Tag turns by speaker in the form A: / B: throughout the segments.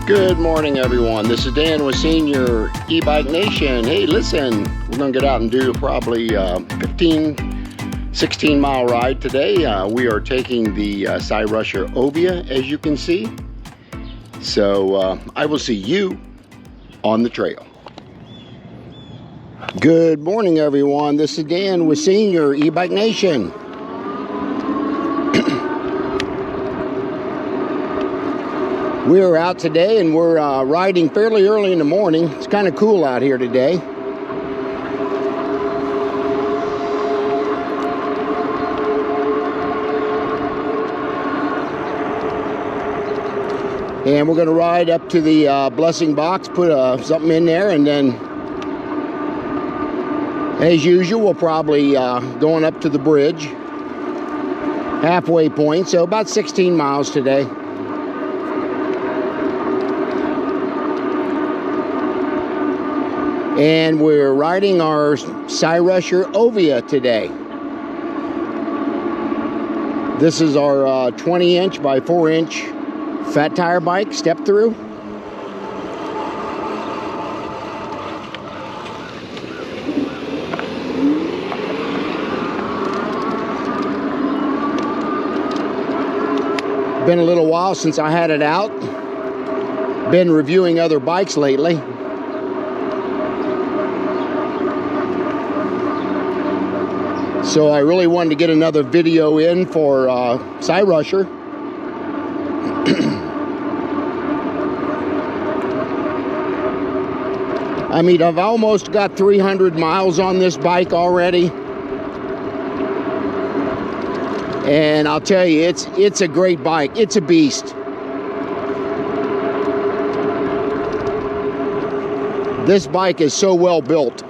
A: Good morning, everyone. This is Dan with Senior E-Bike Nation. Hey, listen, we're going to get out and do probably 16 mile ride today. We are taking the Cyrusher Ovia, as you can see. So I will see you on the trail. Good morning, everyone. This is Dan with Senior E-Bike Nation. We're out today and we're riding fairly early in the morning. It's kind of cool out here today. And we're going to ride up to the blessing box, put something in there, and then as usual we'll probably going up to the bridge, halfway point, so about 16 miles today. And we're riding our Cyrusher Ovia today. This is our 20-inch by 4-inch fat tire bike, step through. Been a little while since I had it out. Been reviewing other bikes lately. So I really wanted to get another video in for Cyrusher. I mean, I've almost got 300 miles on this bike already. And I'll tell you, it's a great bike. It's a beast. This bike is so well built.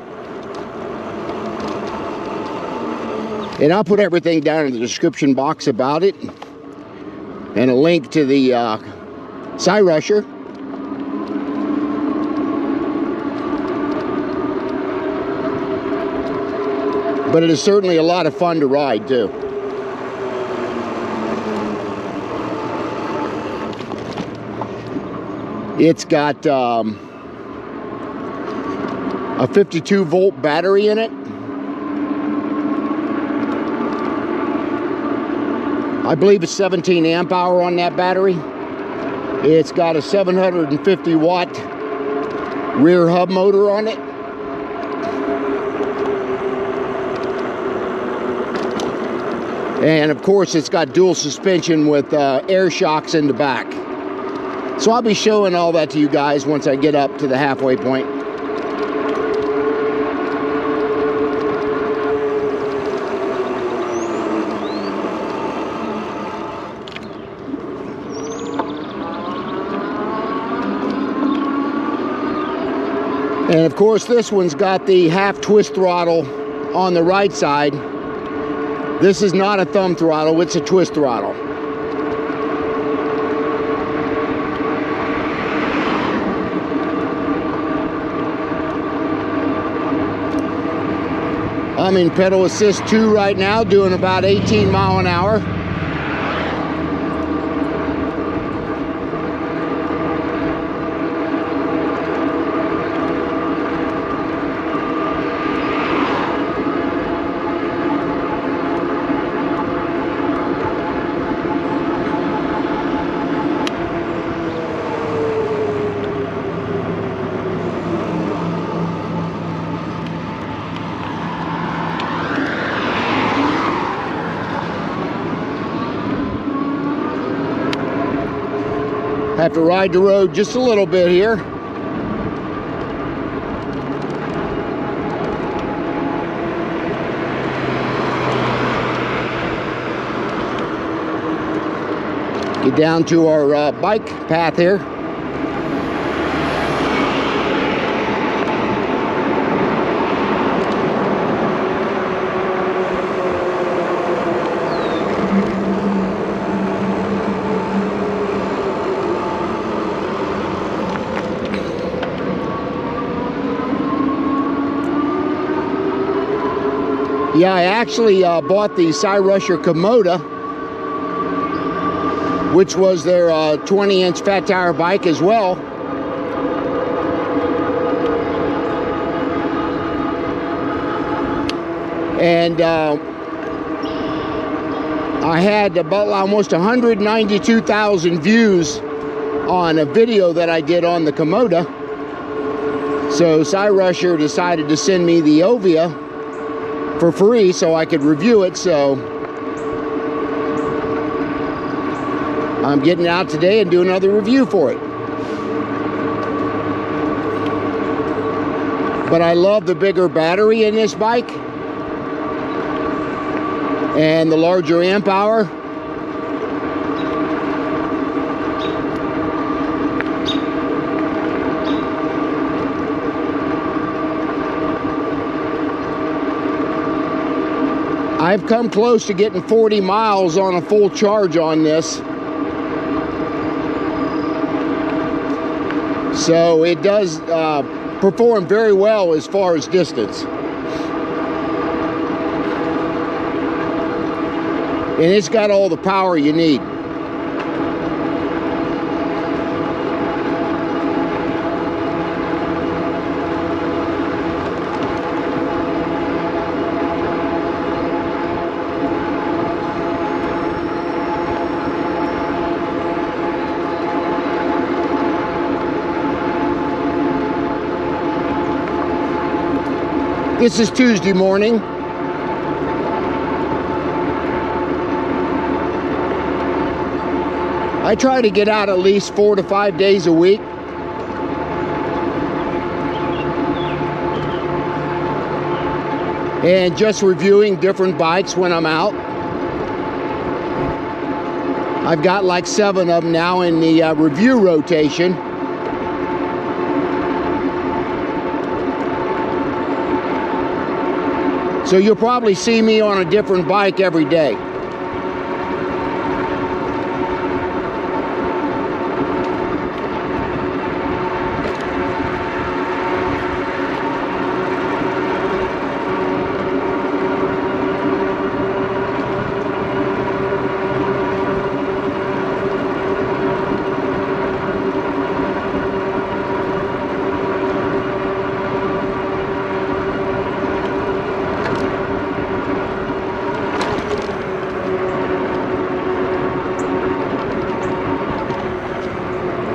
A: And I'll put everything down in the description box about it, and a link to the Cyrusher. But it is certainly a lot of fun to ride too. It's got a 52-volt battery in it. I believe it's 17 amp hour on that battery. It's got a 750 watt rear hub motor on it. And of course it's got dual suspension with air shocks in the back. So I'll be showing all that to you guys once I get up to the halfway point. And of course this one's got the half twist throttle on the right side. This is not a thumb throttle, it's a twist throttle. I'm in pedal assist 2 right now, doing about 18 miles an hour. Have to ride the road just a little bit here. Get down to our bike path here. Yeah, I actually bought the Cyrusher Komoda which was their 20-inch fat tire bike as well. And I had about almost 192,000 views on a video that I did on the Komoda. So Cyrusher decided to send me the Ovia for free so I could review it. So I'm getting out today and doing another review for it. But I love the bigger battery in this bike and the larger amp hour. I've come close to getting 40 miles on a full charge on this. So it does perform very well as far as distance. And it's got all the power you need. This is Tuesday morning. I try to get out at least 4 to 5 days a week. And just reviewing different bikes when I'm out. I've got like 7 of them now in the review rotation. So you'll probably see me on a different bike every day.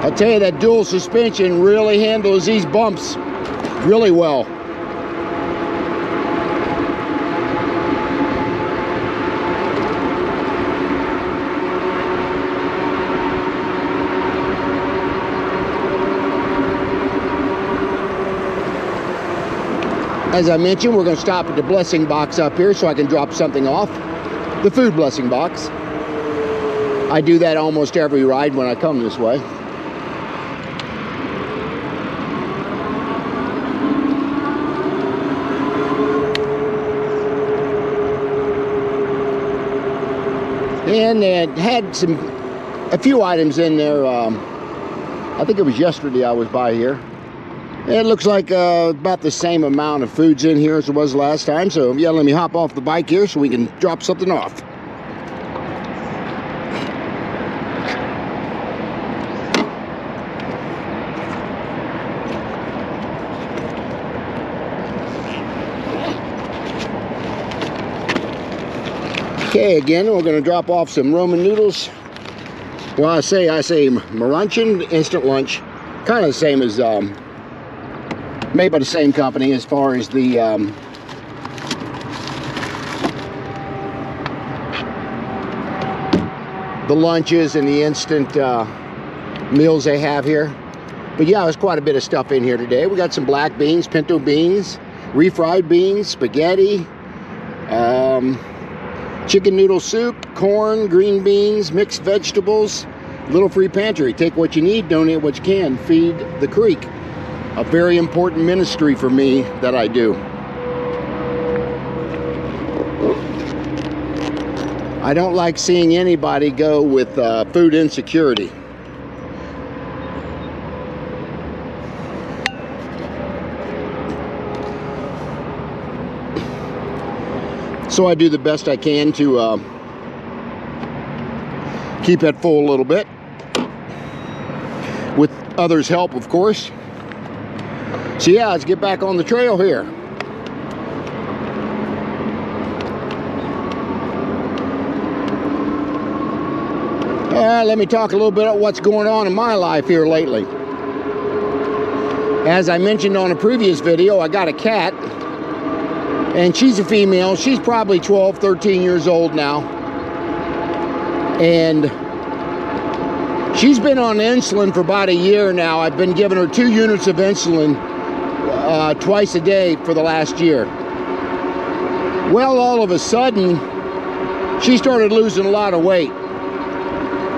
A: I tell you, that dual suspension really handles these bumps really well. As I mentioned, we're going to stop at the blessing box up here so I can drop something off. The food blessing box. I do that almost every ride when I come this way. And it had a few items in there. I think it was yesterday I was by here. It looks like about the same amount of foods in here as it was last time. So yeah, let me hop off the bike here so we can drop something off. Okay, again, we're going to drop off some Roman noodles. Well, I say Marunchan instant lunch, kind of the same as made by the same company as far as the lunches and the instant meals they have here. But yeah, there's quite a bit of stuff in here today. We got some black beans, pinto beans, refried beans, spaghetti, chicken noodle soup, corn, green beans, mixed vegetables, little free pantry. Take what you need, donate what you can, feed the creek. A very important ministry for me that I do. I don't like seeing anybody go with food insecurity. So I do the best I can to keep it full a little bit, with others' help, of course. So yeah, let's get back on the trail here. Let me talk a little bit about what's going on in my life here lately. As I mentioned on a previous video, I got a cat, and she's a female. She's probably 12, 13 years old now. And she's been on insulin for about a year now. I've been giving her 2 units of insulin twice a day for the last year. Well, all of a sudden, she started losing a lot of weight.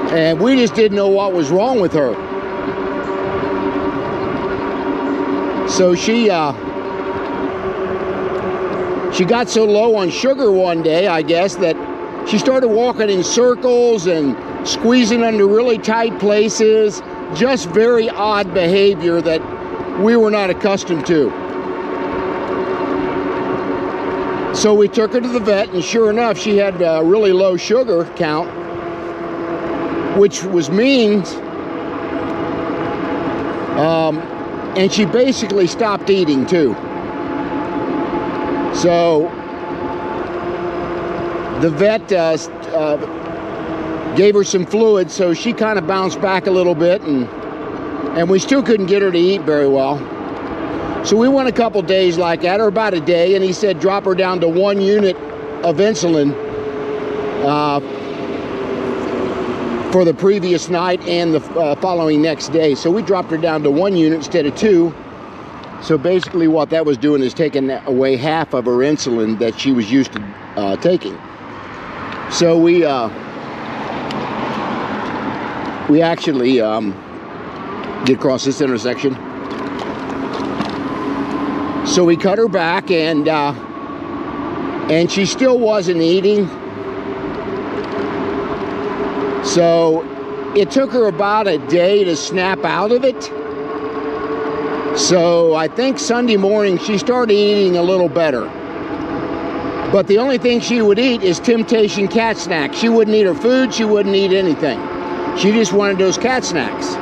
A: And we just didn't know what was wrong with her. So she got so low on sugar one day, I guess, that she started walking in circles and squeezing under really tight places. Just very odd behavior that we were not accustomed to. So we took her to the vet, and sure enough, she had a really low sugar count, which was means, and she basically stopped eating too. So the vet gave her some fluid, so she kind of bounced back a little bit, and we still couldn't get her to eat very well. So we went a couple days like that, or about a day, and he said drop her down to 1 unit of insulin for the previous night and the following next day. So we dropped her down to 1 unit instead of 2. So basically what that was doing is taking away half of her insulin that she was used to taking. So we actually get across this intersection. So we cut her back, and she still wasn't eating. So it took her about a day to snap out of it. So I think Sunday morning she started eating a little better. But the only thing she would eat is Temptation cat snacks. She wouldn't eat her food, she wouldn't eat anything. She just wanted those cat snacks.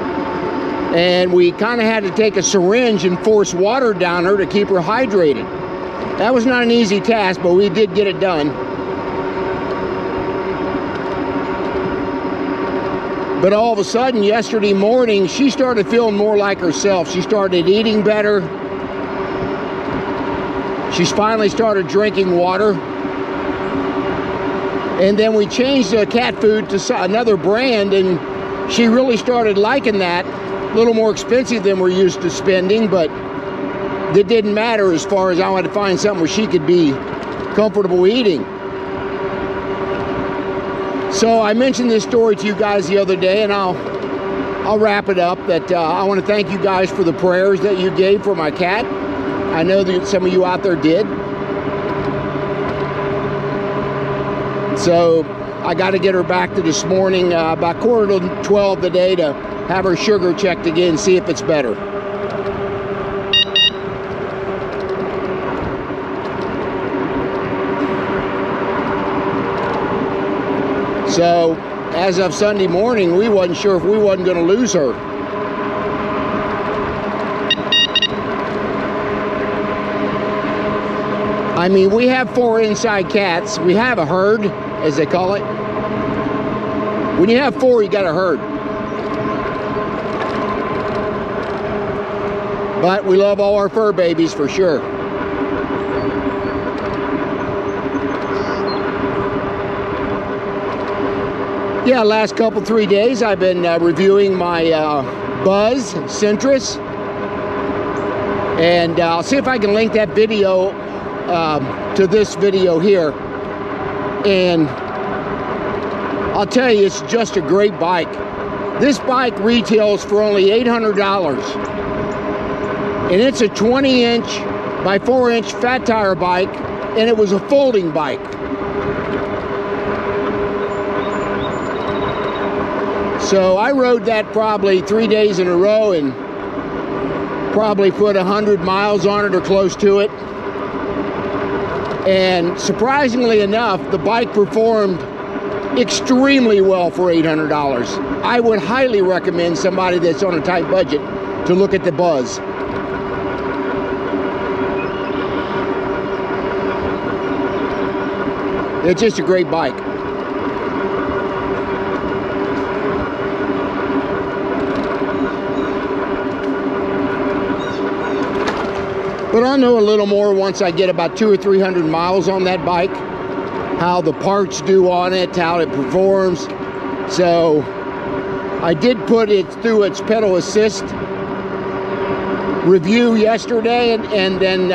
A: And we kind of had to take a syringe and force water down her to keep her hydrated. That was not an easy task, but we did get it done. But all of a sudden, yesterday morning, she started feeling more like herself. She started eating better. She's finally started drinking water. And then we changed the cat food to another brand, and she really started liking that. A little more expensive than we're used to spending, but it didn't matter as far as I wanted to find something where she could be comfortable eating. So I mentioned this story to you guys the other day, and I'll wrap it up. That I want to thank you guys for the prayers that you gave for my cat. I know that some of you out there did. So I got to get her back to this morning about 11:45 today to have her sugar checked again, see if it's better. So, as of Sunday morning, we wasn't sure if we wasn't going to lose her. I mean, we have 4 inside cats. We have a herd, as they call it. When you have 4, you got a herd. But we love all our fur babies for sure. Yeah, last 3 days I've been reviewing my Buzz Centris, and I'll see if I can link that video to this video here. And I'll tell you, it's just a great bike. This bike retails for only $800, and it's a 20-inch by 4-inch fat tire bike, and it was a folding bike. So I rode that probably 3 days in a row and probably put 100 miles on it or close to it. And surprisingly enough, the bike performed extremely well for $800. I would highly recommend somebody that's on a tight budget to look at the Buzz. It's just a great bike. But I'll know a little more once I get about 200 or 300 miles on that bike, how the parts do on it, how it performs. So I did put it through its pedal assist review yesterday, and then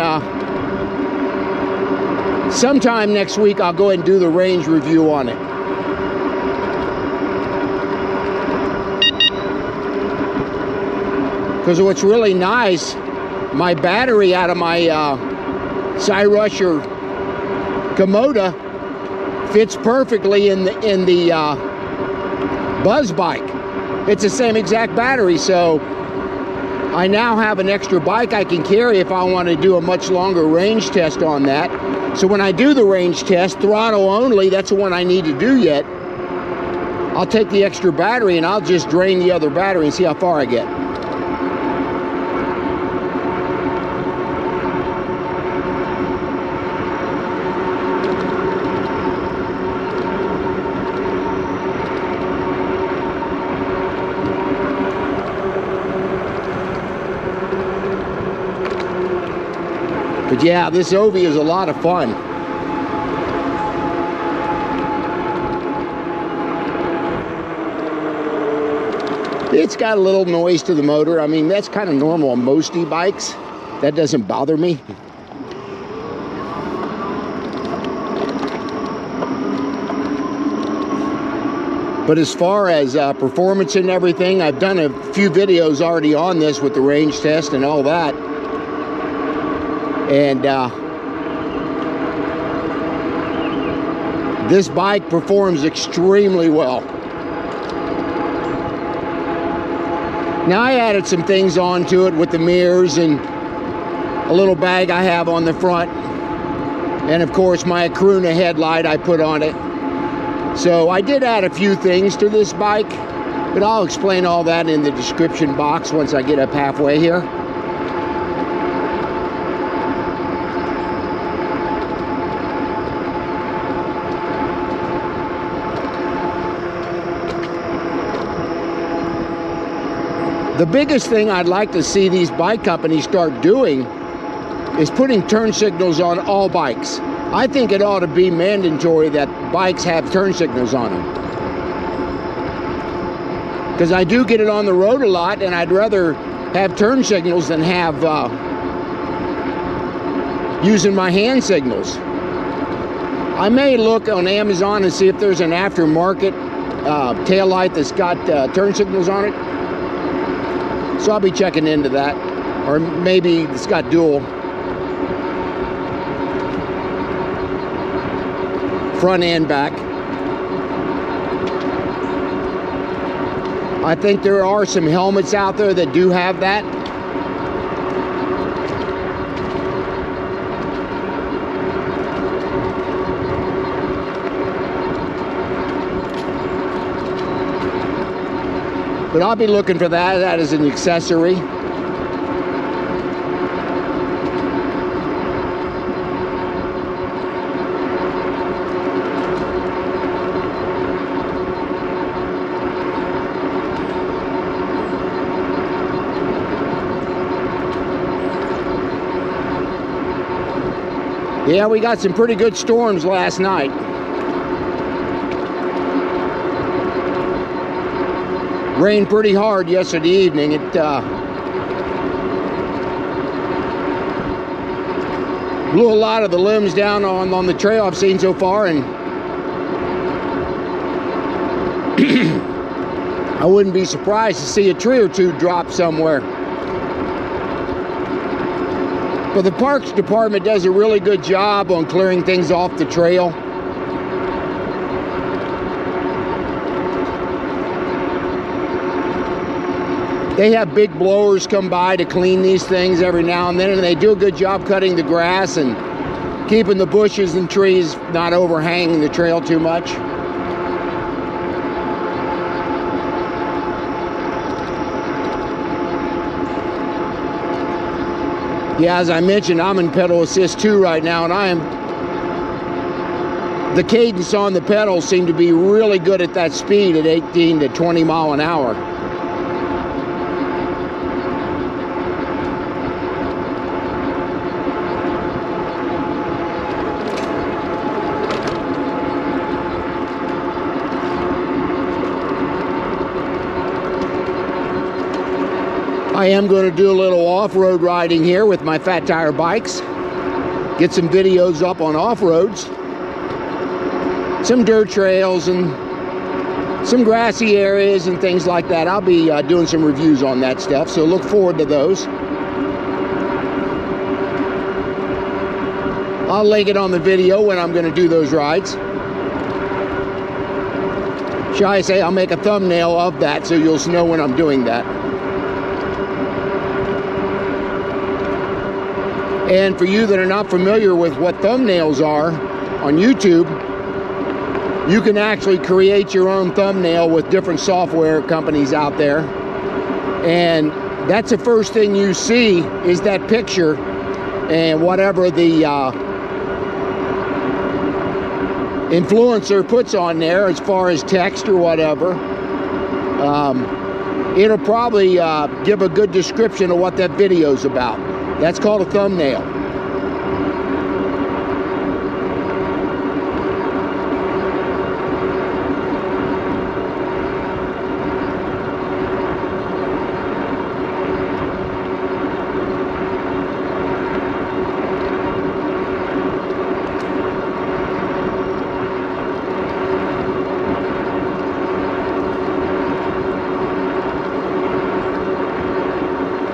A: sometime next week I'll go ahead and do the range review on it. Because what's really nice, my battery out of my Cyrusher Komoda fits perfectly in the Buzz bike. It's the same exact battery, so I now have an extra bike I can carry if I want to do a much longer range test on that. So when I do the range test, throttle only, that's the one I need to do yet, I'll take the extra battery and I'll just drain the other battery and see how far I get. But yeah, this Ovia is a lot of fun. It's got a little noise to the motor. I mean, that's kind of normal on most e-bikes. That doesn't bother me. But as far as performance and everything, I've done a few videos already on this with the range test and all that. And this bike performs extremely well. Now I added some things onto it with the mirrors and a little bag I have on the front. And of course my Acruna headlight I put on it. So I did add a few things to this bike, but I'll explain all that in the description box once I get up halfway here. The biggest thing I'd like to see these bike companies start doing is putting turn signals on all bikes. I think it ought to be mandatory that bikes have turn signals on them. Because I do get it on the road a lot, and I'd rather have turn signals than have using my hand signals. I may look on Amazon and see if there's an aftermarket taillight that's got turn signals on it. So I'll be checking into that. Or maybe it's got dual. Front and back. I think there are some helmets out there that do have that. But I'll be looking for that as an accessory. Yeah, we got some pretty good storms last night. Rained pretty hard yesterday evening. It blew a lot of the limbs down on the trail I've seen so far, and I wouldn't be surprised to see a tree or two drop somewhere. But the Parks Department does a really good job on clearing things off the trail. They have big blowers come by to clean these things every now and then, and they do a good job cutting the grass and keeping the bushes and trees not overhanging the trail too much. Yeah, as I mentioned, I'm in pedal assist 2 right now, and the cadence on the pedals seem to be really good at that speed at 18 to 20 mile an hour. I am going to do a little off-road riding here with my Fat Tire bikes. Get some videos up on off-roads. Some dirt trails and some grassy areas and things like that. I'll be doing some reviews on that stuff, so look forward to those. I'll link it on the video when I'm going to do those rides. Shall I say, I'll make a thumbnail of that so you'll know when I'm doing that. And for you that are not familiar with what thumbnails are on YouTube, you can actually create your own thumbnail with different software companies out there. And that's the first thing you see is that picture and whatever the influencer puts on there as far as text or whatever. It'll probably give a good description of what that video's about. That's called a thumbnail.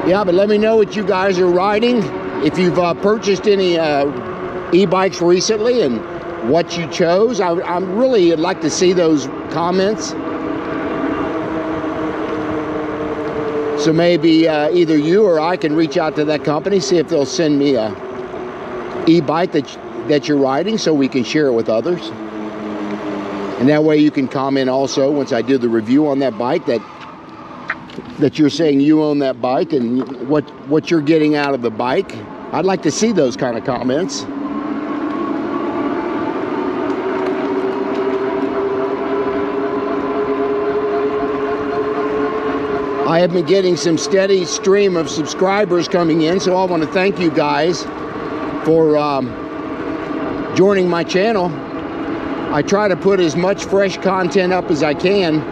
A: Yeah, but let me know what you guys are riding. If you've purchased any e-bikes recently and what you chose. I really would like to see those comments. So maybe either you or I can reach out to that company, see if they'll send me a e-bike that you're riding so we can share it with others. And that way you can comment also once I do the review on that bike that you're saying you own that bike and what you're getting out of the bike. I'd like to see those kind of comments. I have been getting some steady stream of subscribers coming in, so I want to thank you guys for joining my channel. I try to put as much fresh content up as I can.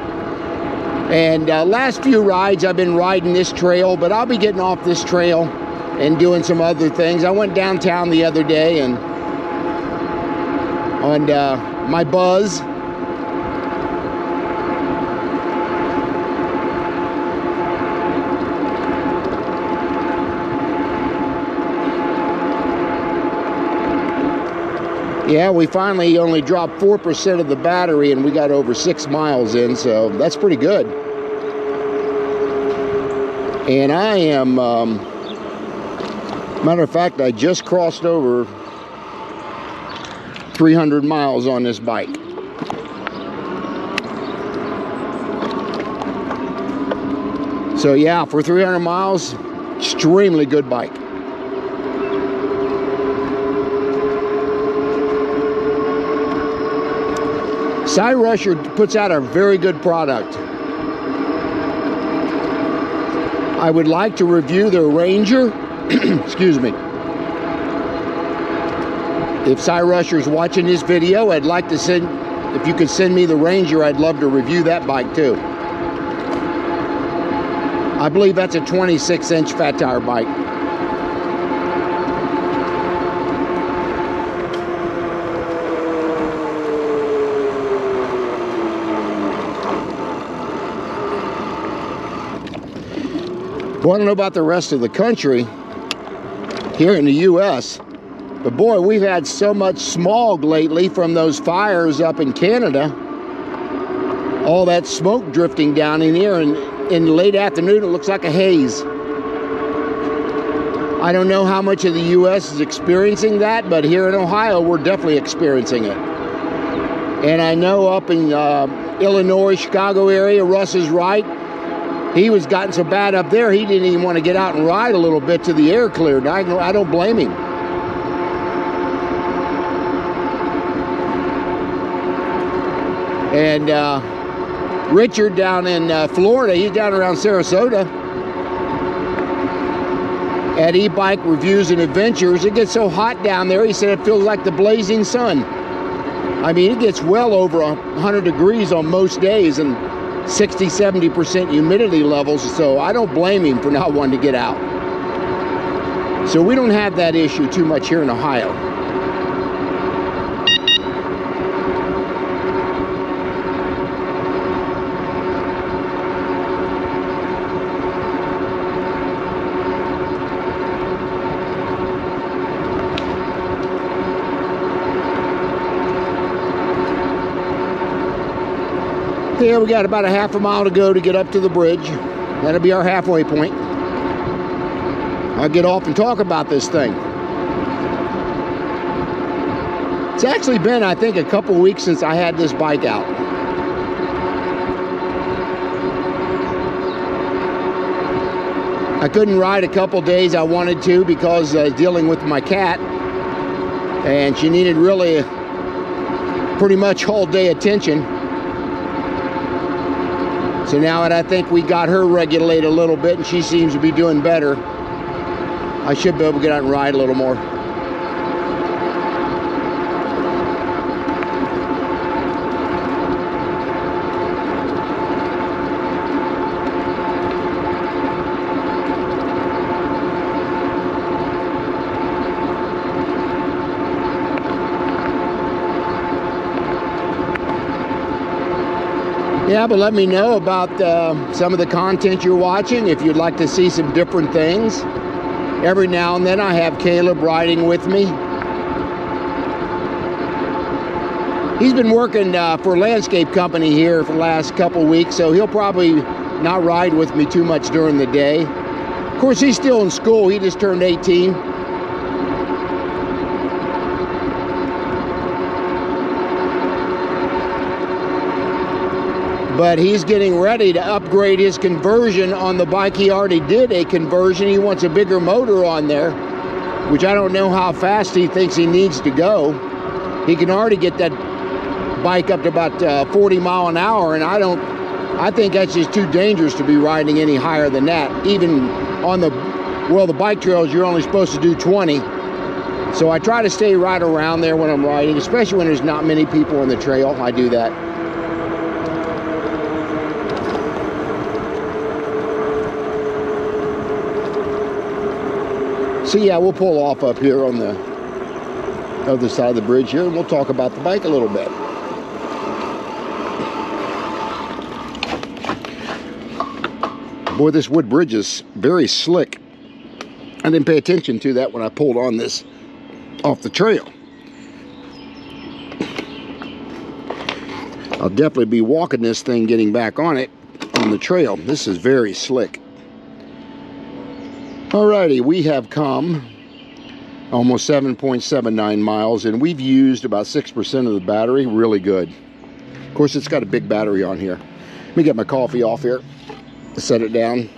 A: And last few rides I've been riding this trail, but I'll be getting off this trail and doing some other things. I went downtown the other day and on my Buzz. Yeah, we finally only dropped 4% of the battery and we got over 6 miles in, so that's pretty good. And I am, matter of fact, I just crossed over 300 miles on this bike. So yeah, for 300 miles, extremely good bike. Cyrusher puts out a very good product. I would like to review their Ranger. Excuse me. If Cyrusher's watching this video, I'd like to send, if you could send me the Ranger, I'd love to review that bike too. I believe that's a 26-inch Fat Tire bike. Well, I don't know about the rest of the country here in the U.S., but boy, we've had so much smog lately from those fires up in Canada. All that smoke drifting down in here, and in the late afternoon, it looks like a haze. I don't know how much of the U.S. is experiencing that, but here in Ohio, we're definitely experiencing it. And I know up in Illinois, Chicago area, Russ is right. he was gotten so bad up there, he didn't even want to get out and ride a little bit till the air cleared. I don't blame him. And Richard down in Florida, he's down around Sarasota at e-bike reviews and adventures. It gets so hot down there, he said it feels like the blazing sun. I mean, it gets well over 100 degrees on most days and 60–70% humidity levels, so I don't blame him for not wanting to get out. So we don't have that issue too much here in Ohio. Yeah, we got about a half a mile to go to get up to the bridge. That'll be our halfway point. I'll get off and talk about this thing. It's actually been, I think, a couple weeks since I had this bike out. I couldn't ride a couple days I wanted to because I was dealing with my cat, and she needed really pretty much all day attention. So now that I think we got her regulated a little bit and she seems to be doing better, I should be able to get out and ride a little more. Yeah, but let me know about some of the content you're watching, if you'd like to see some different things. Every now and then I have Caleb riding with me. He's been working for a landscape company here for the last couple weeks, so he'll probably not ride with me too much during the day. Of course, he's still in school. He just turned 18. But he's getting ready to upgrade his conversion on the bike. He already did a conversion. He wants a bigger motor on there, which I don't know how fast he thinks he needs to go. He can already get that bike up to about 40 miles an hour, and I think that's just too dangerous to be riding any higher than that. Even on the bike trails, you're only supposed to do 20. So I try to stay right around there when I'm riding, especially when there's not many people on the trail. I do that. So yeah, we'll pull off up here on the other side of the bridge here, and we'll talk about the bike a little bit. Boy, this wood bridge is very slick. I didn't pay attention to that when I pulled on this off the trail. I'll definitely be walking this thing, getting back on it on the trail. This is very slick. Alrighty, we have come almost 7.79 miles, and we've used about 6% of the battery. Really good. Of course, it's got a big battery on here. Let me get my coffee off here, set it down.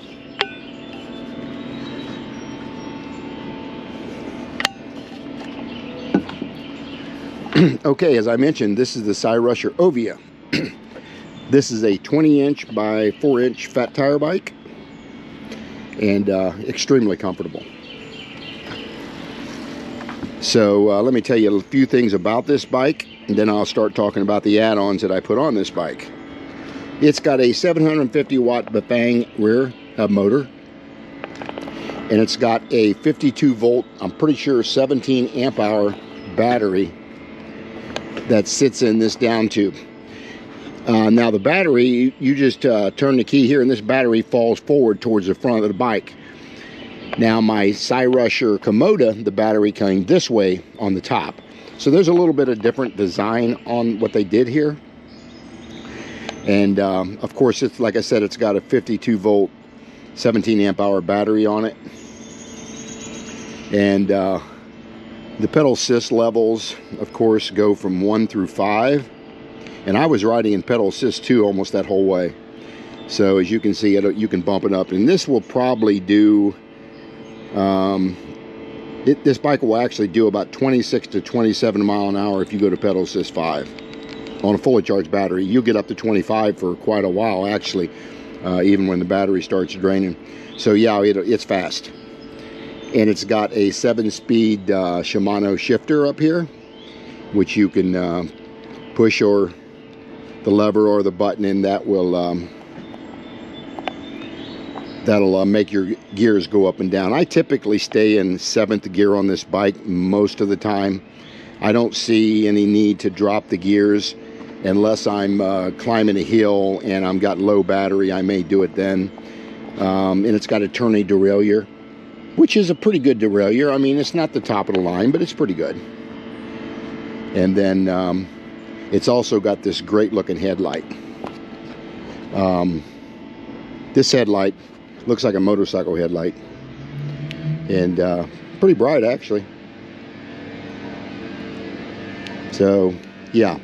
A: Okay, as I mentioned, this is the Cyrusher Ovia. This is a 20-inch by 4-inch fat tire bike, and extremely comfortable. So let me tell you a few things about this bike, and then I'll start talking about the add-ons that I put on this bike. It's got a 750 watt Bafang rear motor, and it's got a 52 volt, I'm pretty sure 17 amp hour battery that sits in this down tube. Now the battery, you just turn the key here and this battery falls forward towards the front of the bike. Now my Cyrusher Komoda, the battery coming this way on the top. So there's a little bit of different design on what they did here. And of course, it's like I said, it's got a 52 volt, 17 amp hour battery on it. And the pedal assist levels, of course, go from 1 through 5. And I was riding in pedal assist 2 almost that whole way. So as you can see, you can bump it up, and this will probably do, this bike will actually do about 26 to 27 mile an hour if you go to pedal assist 5 on a fully charged battery. You'll get up to 25 for quite a while, actually, even when the battery starts draining. So yeah, it's fast. And it's got a 7-speed Shimano shifter up here, which you can push or the lever or the button in. That will that'll make your gears go up and down. I typically stay in 7th gear on this bike most of the time. I don't see any need to drop the gears unless I'm climbing a hill and I've got low battery. I may do it then. And it's got a tourney derailleur, which is a pretty good derailleur. I mean, it's not the top of the line, but it's pretty good. And then it's also got this great looking headlight. This headlight looks like a motorcycle headlight, and pretty bright actually. So yeah,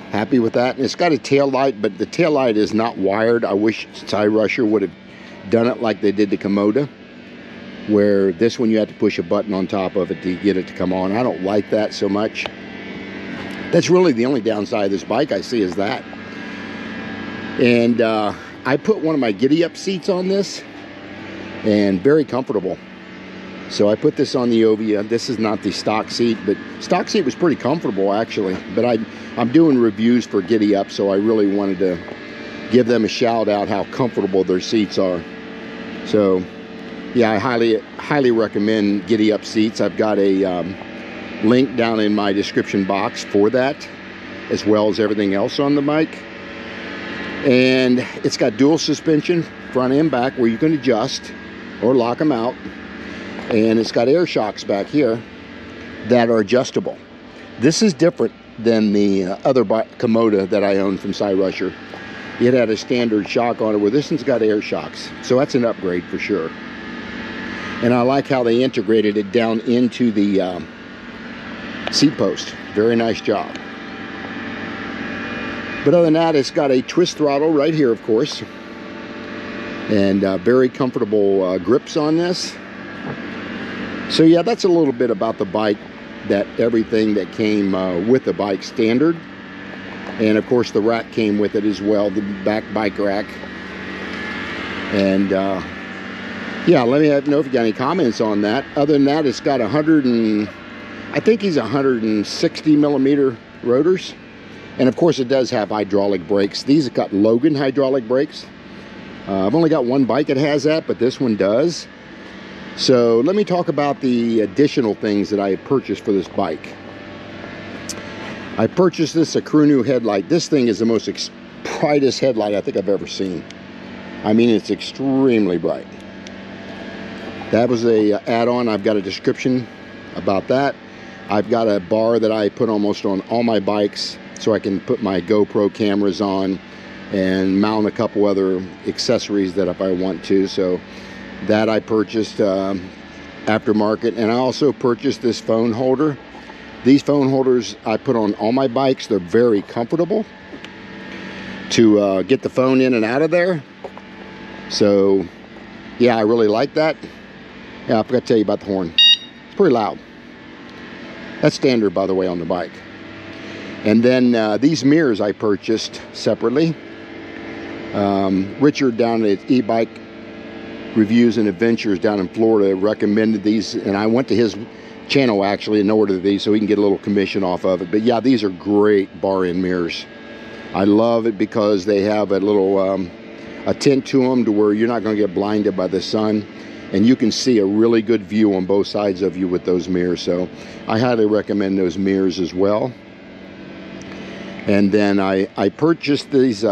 A: happy with that. And it's got a tail light, but the tail light is not wired. I wish Cyrusher would have done it like they did the Komoda, where this one you have to push a button on top of it to get it to come on. I don't like that so much. That's really the only downside of this bike I see is that. And I put one of my giddy up seats on this, and very comfortable. So I put this on the Ovia. This is not the stock seat, but stock seat was pretty comfortable actually. But I'm doing reviews for giddy up, so I really wanted to give them a shout out how comfortable their seats are. So yeah, I highly recommend giddy up seats. I've got a link down in my description box for that, as well as everything else on the bike. And it's got dual suspension, front and back, where you can adjust or lock them out. And it's got air shocks back here that are adjustable. This is different than the other Komoda that I owned from Cyrusher. It had a standard shock on it, where this one's got air shocks. So that's an upgrade for sure. And I like how they integrated it down into the seat post. Very nice job. But other than that, it's got a twist throttle right here, of course. And very comfortable grips on this. So yeah, that's a little bit about the bike, that everything that came with the bike standard. And of course the rack came with it as well, the back bike rack. And yeah, let me know if you got any comments on that. Other than that, it's got 160 millimeter rotors. And of course it does have hydraulic brakes. These have got Logan hydraulic brakes. I've only got one bike that has that, but this one does. So let me talk about the additional things that I purchased for this bike. I purchased this a crew new headlight. This thing is the most brightest headlight I think I've ever seen. I mean, it's extremely bright. That was a add-on. I've got a description about that. I've got a bar that I put almost on all my bikes, so I can put my GoPro cameras on and mount a couple other accessories that if I want to. So that I purchased aftermarket. And I also purchased this phone holder. These phone holders I put on all my bikes. They're very comfortable to get the phone in and out of there. So yeah, I really like that. Yeah, I forgot to tell you about the horn. It's pretty loud. That's standard, by the way, on the bike. And then these mirrors I purchased separately. Richard down at ebike Reviews and Adventures down in Florida recommended these, and I went to his channel actually and ordered these so he can get a little commission off of it. But yeah, these are great bar-in mirrors. I love it because they have a little a tint to them to where you're not going to get blinded by the sun, and you can see a really good view on both sides of you with those mirrors. So I highly recommend those mirrors as well. And then I purchased these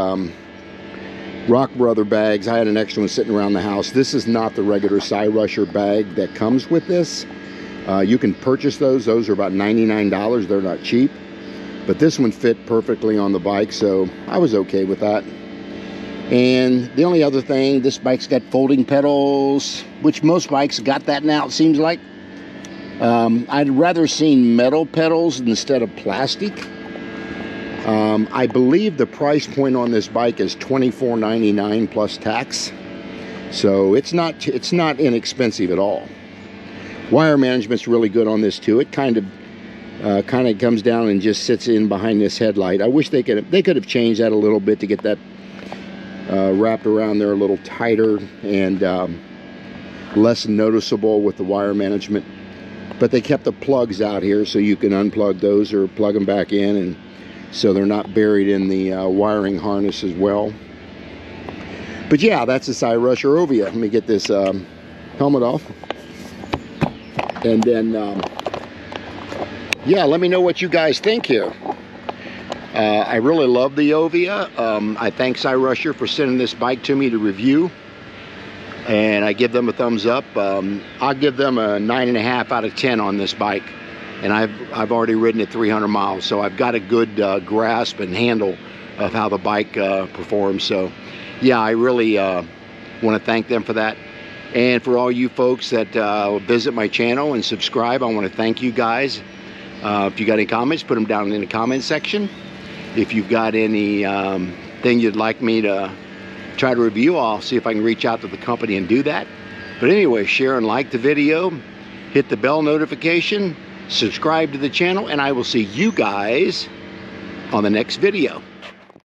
A: Rock Brother bags. I had an extra one sitting around the house. This is not the regular Cyrusher bag that comes with this. You can purchase those. Those are about $99. They're not cheap. But this one fit perfectly on the bike, so I was okay with that. And the only other thing, this bike's got folding pedals, which most bikes got that now, it seems like. I'd rather seen metal pedals instead of plastic. I believe the price point on this bike is $24.99 plus tax, so it's not inexpensive at all. Wire management's really good on this too. It kind of comes down and just sits in behind this headlight. I wish they could have changed that a little bit to get that wrapped around there a little tighter and less noticeable with the wire management. But they kept the plugs out here so you can unplug those or plug them back in, and so they're not buried in the wiring harness as well. But yeah, that's the Cyrusher Ovia. Let me get this helmet off. And then, yeah, let me know what you guys think here. I really love the Ovia. I thank Cyrusher for sending this bike to me to review, and I give them a thumbs up. I'll give them a 9.5 out of 10 on this bike, and I've already ridden it 300 miles, so I've got a good grasp and handle of how the bike performs. So yeah, I really want to thank them for that. And for all you folks that visit my channel and subscribe, I want to thank you guys. If you got any comments, put them down in the comment section. If you've got any thing you'd like me to try to review, I'll see if I can reach out to the company and do that. But anyway, share and like the video, hit the bell notification, subscribe to the channel, and I will see you guys on the next video.